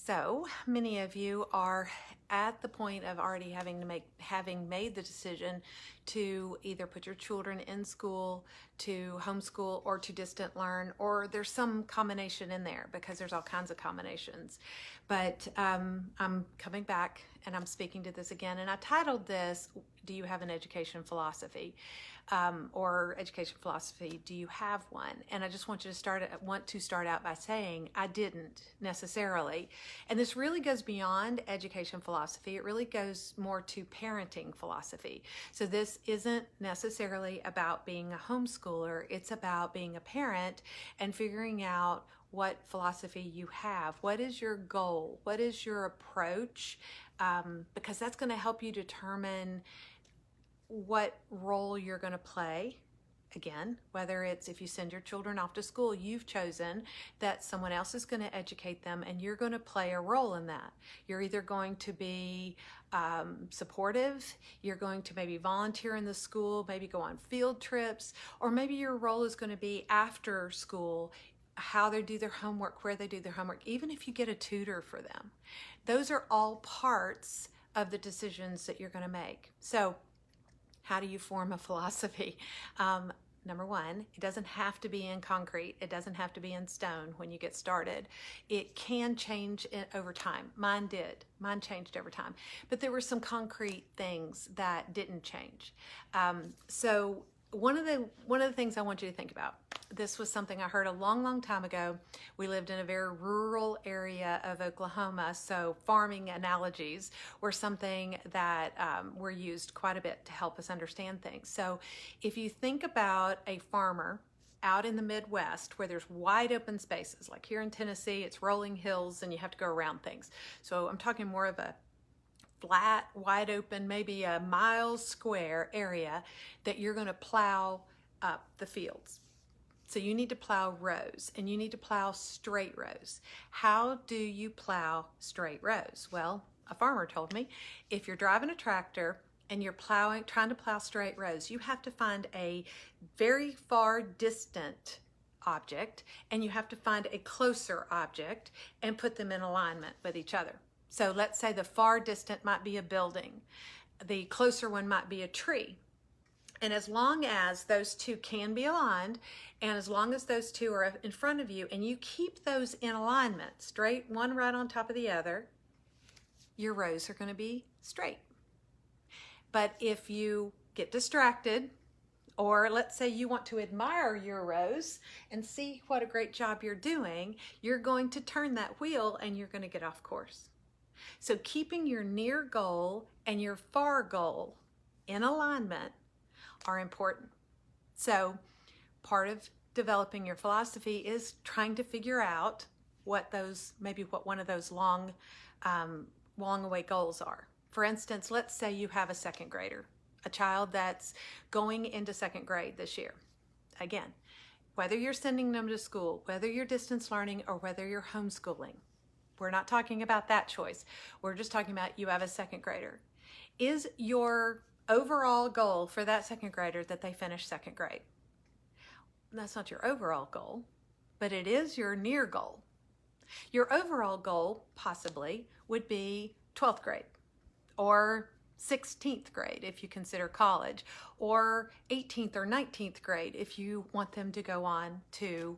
So many of you are at the point of already having made the decision to either put your children in school, to homeschool, or to distant learn, or there's some combination in there because there's all kinds of combinations. But I'm coming back and I'm speaking to this again, and I titled this, "Do you have an education philosophy?" Or education philosophy, do you have one? And I just want to start out by saying I didn't necessarily. And this really goes beyond education philosophy. It really goes more to parenting philosophy. So this isn't necessarily about being a homeschooler. It's about being a parent and figuring out what philosophy you have. What is your goal? What is your approach? Because that's going to help you determine what role you're going to play. Again, whether it's if you send your children off to school, you've chosen that someone else is going to educate them and you're going to play a role in that. You're either going to be supportive, you're going to maybe volunteer in the school, maybe go on field trips, or maybe your role is going to be after school, how they do their homework, where they do their homework, even if you get a tutor for them. Those are all parts of the decisions that you're going to make. So how do you form a philosophy? Number one, it doesn't have to be in concrete. It doesn't have to be in stone when you get started. It can change over time. Mine did. Mine changed over time. But there were some concrete things that didn't change. So one of the things I want you to think about, this was something I heard a long time ago. We lived in a very rural area of Oklahoma, so farming analogies were something that were used quite a bit to help us understand things. So if you think about a farmer out in the Midwest where there's wide open spaces, like here in Tennessee, it's rolling hills and you have to go around things. So I'm talking more of a flat, wide open, maybe a mile square area that you're going to plow up the fields. So you need to plow rows, and you need to plow straight rows. How do you plow straight rows? Well, a farmer told me, if you're driving a tractor and you're trying to plow straight rows, you have to find a very far distant object and you have to find a closer object and put them in alignment with each other. So let's say the far distant might be a building. The closer one might be a tree. And as long as those two can be aligned, and as long as those two are in front of you, and you keep those in alignment, straight, one right on top of the other, your rows are going to be straight. But if you get distracted, or let's say you want to admire your rows and see what a great job you're doing, you're going to turn that wheel and you're going to get off course. So keeping your near goal and your far goal in alignment are important. So part of developing your philosophy is trying to figure out what one of those long away goals are. For instance, let's say you have a second grader, a child that's going into second grade this year. Again, whether you're sending them to school, whether you're distance learning, or whether you're homeschooling, we're not talking about that choice. We're just talking about you have a second grader. Is your overall goal for that second grader that they finish second grade? That's not your overall goal, but it is your near goal. Your overall goal possibly would be 12th grade or 16th grade if you consider college, or 18th or 19th grade if you want them to go on to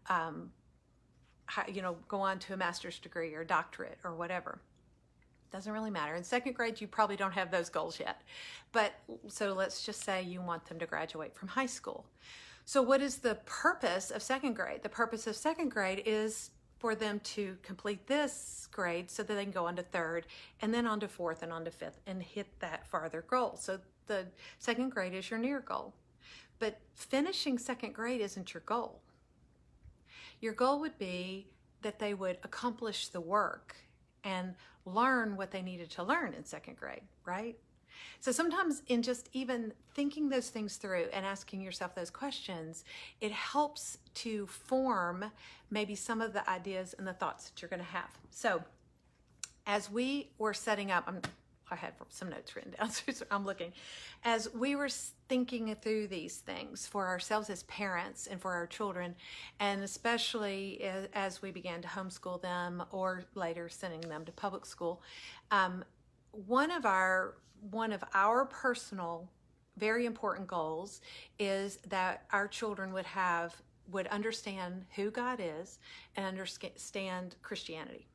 a master's degree or doctorate or whatever. Doesn't really matter. In second grade, you probably don't have those goals yet. But so let's just say you want them to graduate from high school. So what is the purpose of second grade? The purpose of second grade is for them to complete this grade so that they can go on to third and then on to fourth and on to fifth and hit that farther goal. So the second grade is your near goal. But finishing second grade isn't your goal. Your goal would be that they would accomplish the work and learn what they needed to learn in second grade, right? So sometimes in just even thinking those things through and asking yourself those questions, it helps to form maybe some of the ideas and the thoughts that you're going to have. So as we were setting up, I'm I had some notes written down, so I'm looking. As we were thinking through these things for ourselves as parents and for our children, and especially as we began to homeschool them or later sending them to public school, one of our personal, very important goals is that our children would understand who God is and understand Christianity.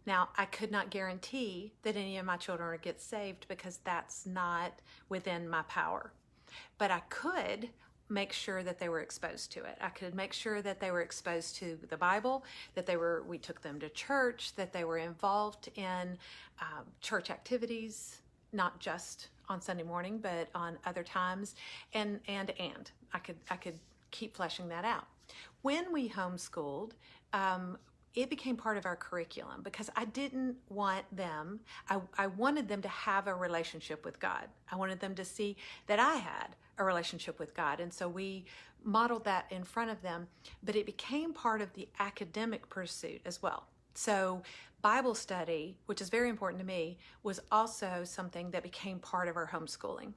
Now, I could not guarantee that any of my children would get saved because that's not within my power. But I could make sure that they were exposed to it. I could make sure that they were exposed to the Bible, that we took them to church, that they were involved in church activities, not just on Sunday morning, but on other times, and I could keep fleshing that out. When we homeschooled, it became part of our curriculum because I didn't want them, I wanted them to have a relationship with God. I wanted them to see that I had a relationship with God. And so we modeled that in front of them, but it became part of the academic pursuit as well. So Bible study, which is very important to me, was also something that became part of our homeschooling.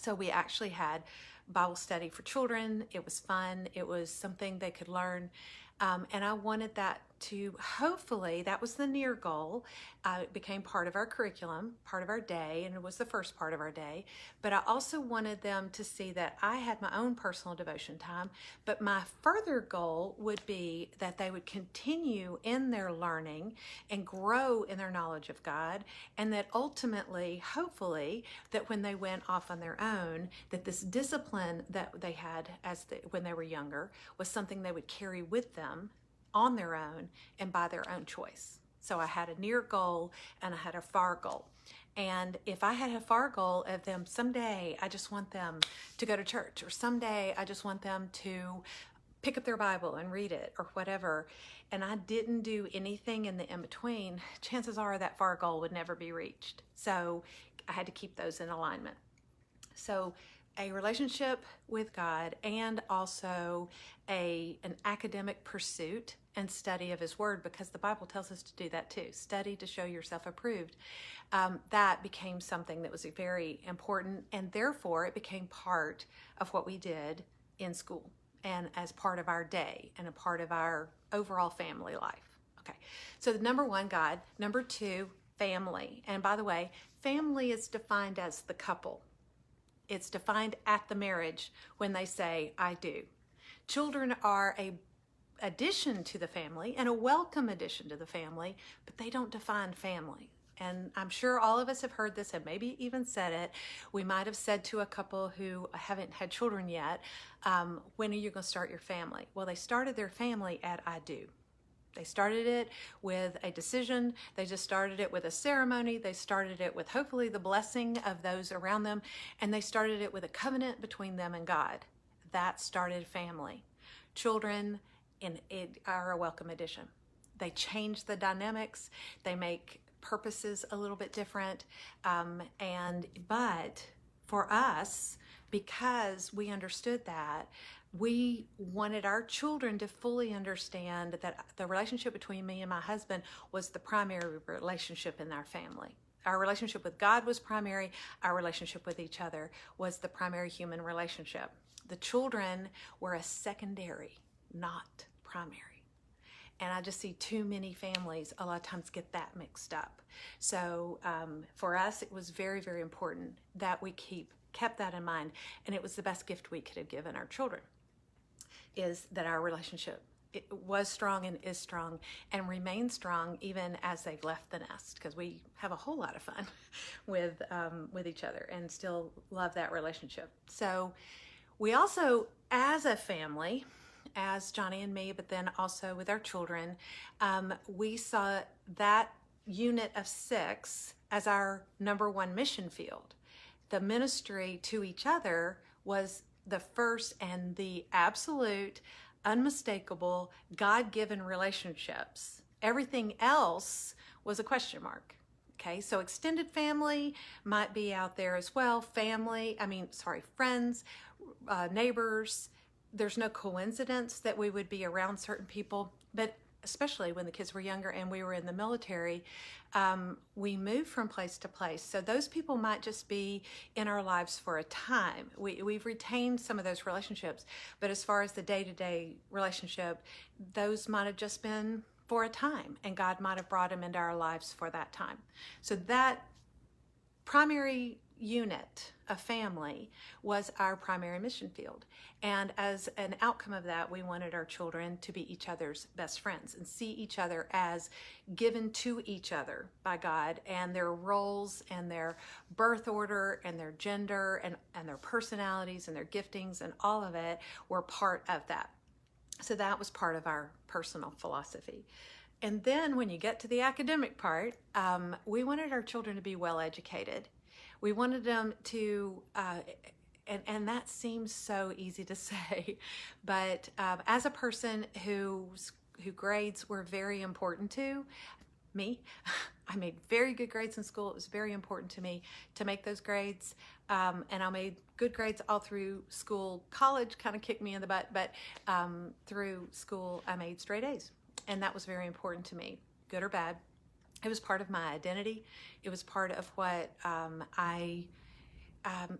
So we actually had Bible study for children. It was fun. It was something they could learn. And I wanted that to, hopefully, that was the near goal. It became part of our curriculum, part of our day, and it was the first part of our day. But I also wanted them to see that I had my own personal devotion time. But my further goal would be that they would continue in their learning and grow in their knowledge of God. And that ultimately, hopefully, that when they went off on their own, that this discipline that they had when they were younger was something they would carry with them on their own and by their own choice. So I had a near goal and I had a far goal. And if I had a far goal of them, someday I just want them to go to church, or someday I just want them to pick up their Bible and read it, or whatever, and I didn't do anything in the in-between, chances are that far goal would never be reached. So I had to keep those in alignment. So a relationship with God, and also an academic pursuit and study of His Word, because the Bible tells us to do that too. Study to show yourself approved. That became something that was very important, and therefore it became part of what we did in school and as part of our day and a part of our overall family life. Okay, so number one, God. Number two, family. And by the way, family is defined as the couple. It's defined at the marriage when they say, I do. Children are a addition to the family and a welcome addition to the family, but they don't define family. And I'm sure all of us have heard this and maybe even said it. We might have said to a couple who haven't had children yet, when are you going to start your family? Well, they started their family at I do. They started it with a decision. They just started it with a ceremony. They started it with hopefully the blessing of those around them. And they started it with a covenant between them and God. That started family. Children are a welcome addition. They change the dynamics. They make purposes a little bit different. But for us, because we understood that, we wanted our children to fully understand that the relationship between me and my husband was the primary relationship in our family. Our relationship with God was primary. Our relationship with each other was the primary human relationship. The children were a secondary, not primary. And I just see too many families a lot of times get that mixed up. So for us, it was very, very important that we kept that in mind. And it was the best gift we could have given our children, is that our relationship was strong and is strong and remains strong even as they've left the nest, because we have a whole lot of fun with each other and still love that relationship. So we also, as a family, as Johnny and me, but then also with our children, we saw that unit of 6 as our number one mission field. The ministry to each other was the first and the absolute, unmistakable, God-given relationships. Everything else was a question mark. Okay, so extended family might be out there as well. Friends, neighbors. There's no coincidence that we would be around certain people, but especially when the kids were younger and we were in the military, we moved from place to place. So those people might just be in our lives for a time. We've retained some of those relationships, but as far as the day-to-day relationship, those might have just been for a time, and God might have brought them into our lives for that time. So that primary unit of family was our primary mission field. And as an outcome of that, we wanted our children to be each other's best friends and see each other as given to each other by God, and their roles and their birth order and their gender and their personalities and their giftings and all of it were part of that. So that was part of our personal philosophy. And then when you get to the academic part, we wanted our children to be well educated. We wanted them to, and that seems so easy to say, but as a person who grades were very important to me, I made very good grades in school. It was very important to me to make those grades, and I made good grades all through school. College kind of kicked me in the butt, but through school I made straight A's, and that was very important to me, good or bad. It was part of my identity. It was part of what I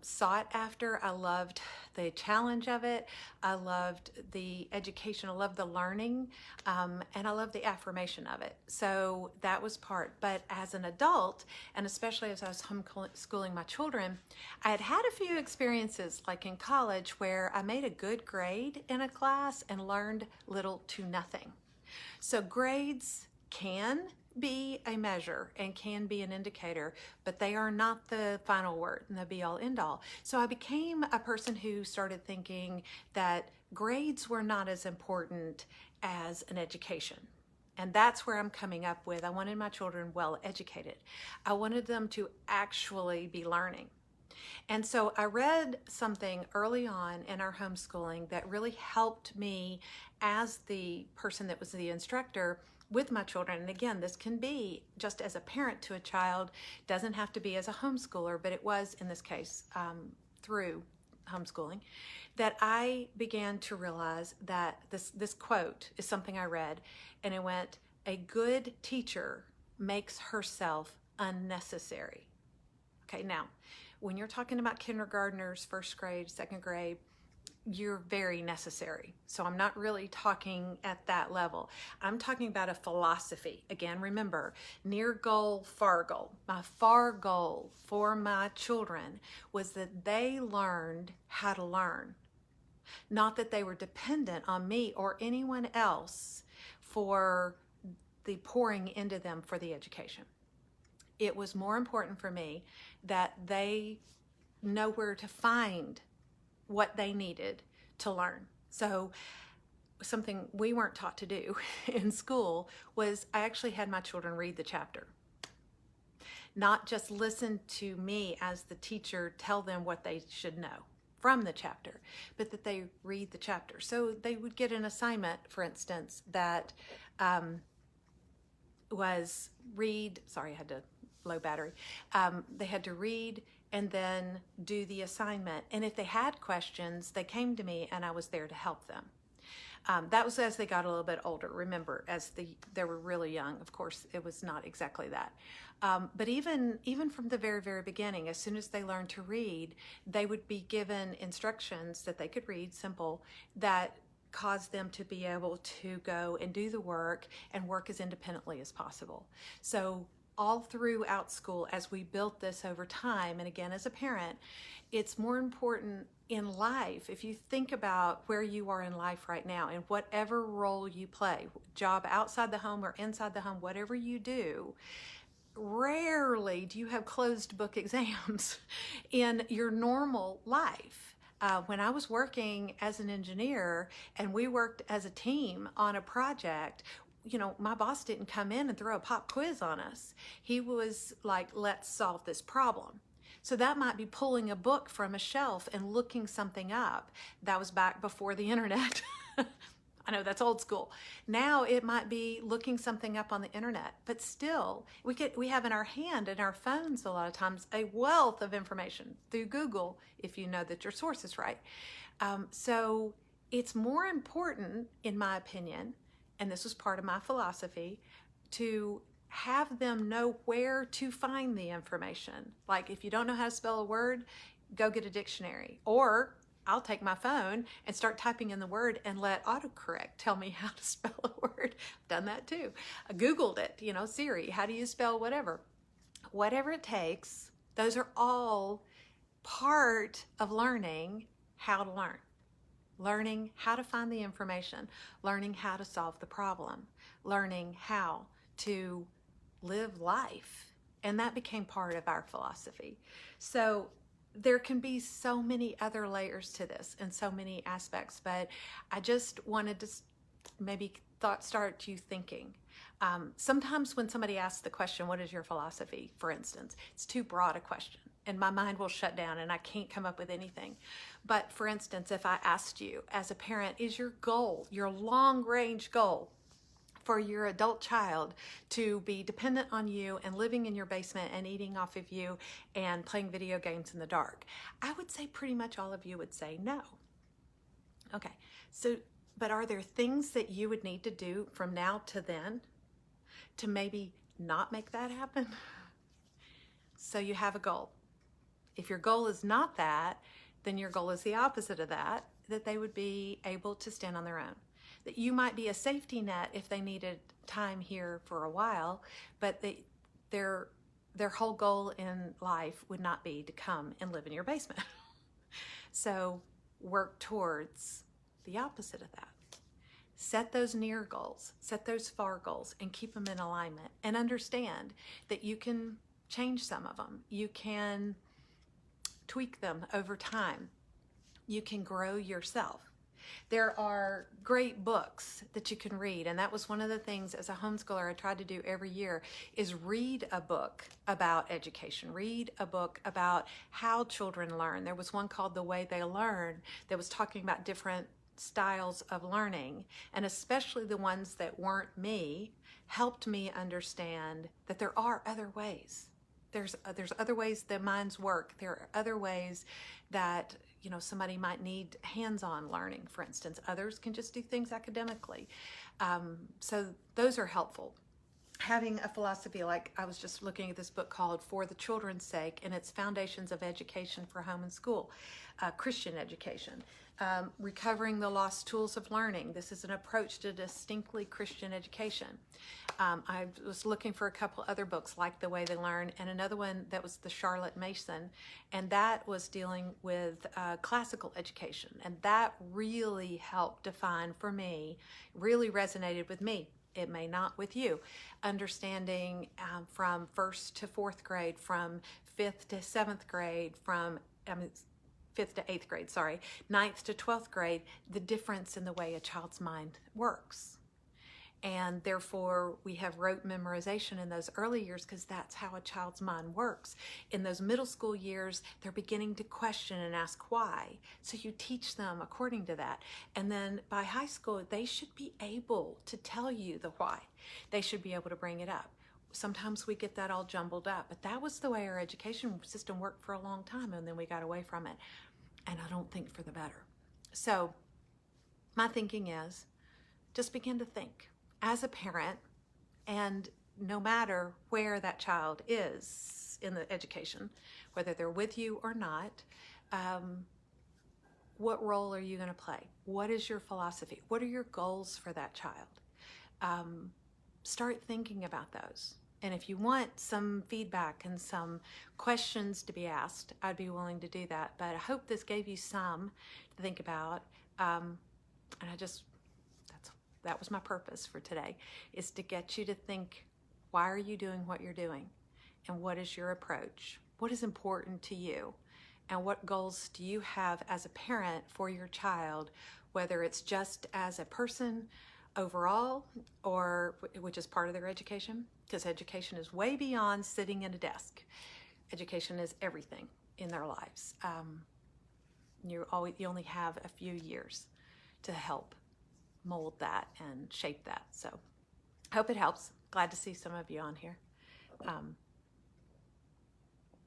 sought after. I loved the challenge of it. I loved the education. I loved the learning, and I loved the affirmation of it. So that was part. But as an adult, and especially as I was homeschooling my children, I had had a few experiences, like in college, where I made a good grade in a class and learned little to nothing. So grades can be a measure and can be an indicator, but they are not the final word and the be-all end-all. So I became a person who started thinking that grades were not as important as an education. And that's where I'm coming up with, I wanted my children well educated. I wanted them to actually be learning. And so I read something early on in our homeschooling that really helped me as the person that was the instructor with my children. And again, this can be just as a parent to a child, doesn't have to be as a homeschooler, but it was in this case through homeschooling, that I began to realize that this quote is something I read, and it went, "A good teacher makes herself unnecessary." Okay, now, when you're talking about kindergartners, first grade, second grade, you're very necessary. So I'm not really talking at that level. I'm talking about a philosophy. Again, remember, near goal, far goal. My far goal for my children was that they learned how to learn. Not that they were dependent on me or anyone else for the pouring into them for the education. It was more important for me that they know where to find what they needed to learn. So something we weren't taught to do in school was I actually had my children read the chapter. Not just listen to me as the teacher tell them what they should know from the chapter, but that they read the chapter. So they would get an assignment, for instance, that was read, sorry, I had to low battery. They had to read and then do the assignment. And if they had questions, they came to me and I was there to help them. That was as they got a little bit older. Remember, they were really young, of course, it was not exactly that. But even from the very, very beginning, as soon as they learned to read, they would be given instructions that they could read, simple, that caused them to be able to go and do the work and work as independently as possible. So all throughout school, as we built this over time, and again, as a parent, it's more important in life. If you think about where you are in life right now and whatever role you play, job outside the home or inside the home, whatever you do, rarely do you have closed book exams in your normal life. When I was working as an engineer and we worked as a team on a project, you know, my boss didn't come in and throw a pop quiz on us. He was like, let's solve this problem. So that might be pulling a book from a shelf and looking something up. That was back before the internet. I know that's old school. Now it might be looking something up on the internet, but still we have in our hand, in our phones a lot of times, a wealth of information through Google, if you know that your source is right. So it's more important, in my opinion, and this was part of my philosophy, to have them know where to find the information. Like if you don't know how to spell a word, go get a dictionary. Or I'll take my phone and start typing in the word and let autocorrect tell me how to spell a word. I've done that too. I Googled it, Siri, how do you spell whatever? Whatever it takes, those are all part of learning how to learn. Learning how to find the information, learning how to solve the problem, learning how to live life. And that became part of our philosophy. So there can be so many other layers to this and so many aspects, but I just wanted to maybe start you thinking. Sometimes when somebody asks the question, what is your philosophy, for instance, it's too broad a question and my mind will shut down and I can't come up with anything. But for instance, if I asked you as a parent, is your goal, your long range goal, for your adult child to be dependent on you and living in your basement and eating off of you and playing video games in the dark? I would say pretty much all of you would say no. Okay, so, but are there things that you would need to do from now to then to maybe not make that happen? So you have a goal. If your goal is not that, then your goal is the opposite of that, that they would be able to stand on their own. That you might be a safety net if they needed time here for a while, but their whole goal in life would not be to come and live in your basement. So work towards the opposite of that. Set those near goals, set those far goals, and keep them in alignment, and understand that you can change some of them. You can tweak them over time. You can grow yourself. There are great books that you can read, and that was one of the things as a homeschooler I tried to do every year, is read a book about education, read a book about how children learn. There was one called The Way They Learn that was talking about different styles of learning, and especially the ones that weren't me, helped me understand that there are other ways. There's other ways that minds work. There are other ways that somebody might need hands-on learning, for instance. Others can just do things academically. So those are helpful. Having a philosophy, like I was just looking at this book called For the Children's Sake, and it's Foundations of Education for Home and School, Christian education. Recovering the Lost Tools of Learning. This is an approach to distinctly Christian education. I was looking for a couple other books like The Way They Learn, and another one that was the Charlotte Mason, and that was dealing with classical education. And that really helped define for me, really resonated with me. It may not with you. Understanding from 1st to 4th grade, from 5th to 7th grade, from 5th to 8th grade, 9th to 12th grade, the difference in the way a child's mind works. And therefore, we have rote memorization in those early years because that's how a child's mind works. In those middle school years, they're beginning to question and ask why. So you teach them according to that. And then by high school, they should be able to tell you the why. They should be able to bring it up. Sometimes we get that all jumbled up, but that was the way our education system worked for a long time, and then we got away from it. And I don't think for the better. So my thinking is just begin to think as a parent, and no matter where that child is in the education, whether they're with you or not, what role are you going to play? What is your philosophy? What are your goals for that child? Start thinking about those. And if you want some feedback and some questions to be asked, I'd be willing to do that. But I hope this gave you some to think about. And that was my purpose for today, is to get you to think, why are you doing what you're doing? And what is your approach? What is important to you? And what goals do you have as a parent for your child, whether it's just as a person overall, or which is part of their education? Because education is way beyond sitting at a desk. Education is everything in their lives. You only have a few years to help mold that and shape that. So I hope it helps. Glad to see some of you on here.